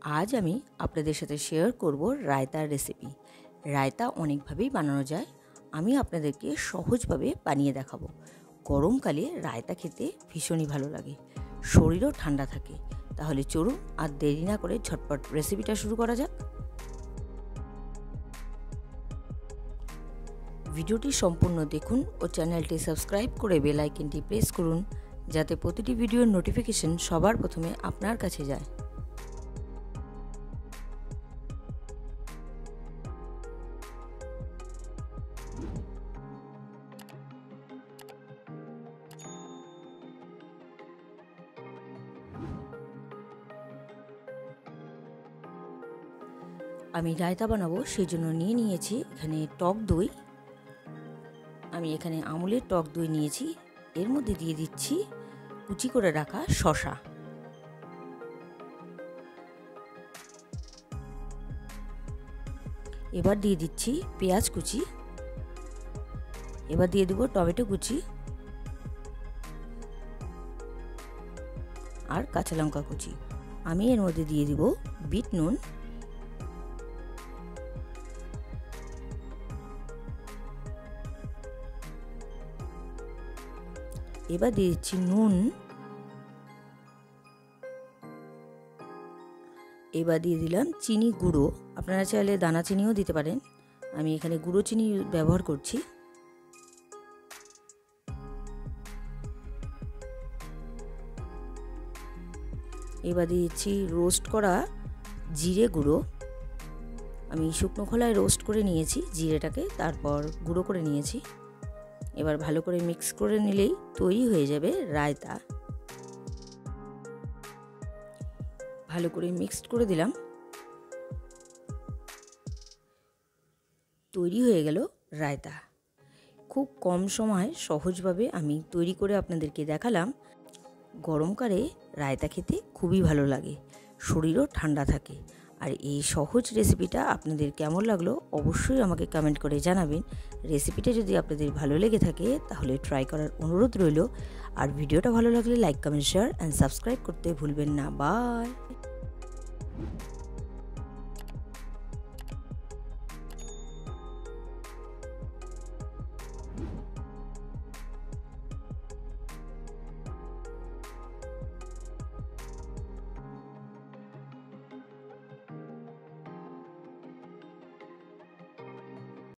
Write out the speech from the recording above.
আজ আমি আপনাদের সাথে শেয়ার করব রায়তার রেসিপি। রায়তা অনেকভাবেই বানানো যায়, আমি আপনাদেরকে সহজভাবে বানিয়ে দেখাবো। গরমকালে রায়তা খেতে ভীষণই ভালো লাগে, শরীরও ঠান্ডা থাকে। তাহলে চলুন আর দেরি না করে ঝটপট রেসিপিটা শুরু করা যাক। ভিডিওটি সম্পূর্ণ দেখুন ও চ্যানেলটি সাবস্ক্রাইব করে বেল আইকনটি প্রেস করুন, যাতে প্রতিটি ভিডিওর নোটিফিকেশন সবার প্রথমে আপনার কাছে যায়। আমি রায়তা বানাবো, সেই জন্য নিয়ে নিয়েছি এখানে টক দই। আমি এখানে আমুলের টক দই নিয়েছি। এর মধ্যে দিয়ে দিচ্ছি কুচি করে রাখা শসা। এবার দিয়ে দিচ্ছি পেঁয়াজ কুচি। এবার দিয়ে দেবো টমেটো কুচি আর কাঁচা লঙ্কা কুচি। আমি এর মধ্যে দিয়ে দিব বিট নুন, এবার দিয়ে দিচ্ছি নুন, এবার দিয়ে দিলাম চিনি গুঁড়ো। আপনারা চাইলে দানা চিনিও দিতে পারেন, আমি এখানে গুঁড়ো চিনি ব্যবহার করছি। এবার দিয়ে দিচ্ছি রোস্ট করা জিরে গুঁড়ো। আমি শুকনো খোলায় রোস্ট করে নিয়েছি জিরেটাকে, তারপর গুঁড়ো করে নিয়েছি। এবার ভালো করে মিক্স করে নিলেই তৈরি হয়ে যাবে রায়তা। ভালো করে মিক্সড করে দিলাম, তৈরি হয়ে গেল রায়তা। খুব কম সময়ে সহজভাবে আমি তৈরি করে আপনাদেরকে দেখালাম। গরমকালে রায়তা খেতে খুবই ভালো লাগে, শরীরও ঠান্ডা থাকে। আর এই সহজ রেসিপিটা আপনাদের কেমন লাগলো অবশ্যই আমাকে কমেন্ট করে জানাবেন। রেসিপিটা যদি আপনাদের ভালো লেগে থাকে তাহলে ট্রাই করার অনুরোধ রইল। আর ভিডিওটা ভালো লাগলে like, comment, share and subscribe করতে ভুলবেন না। বাই।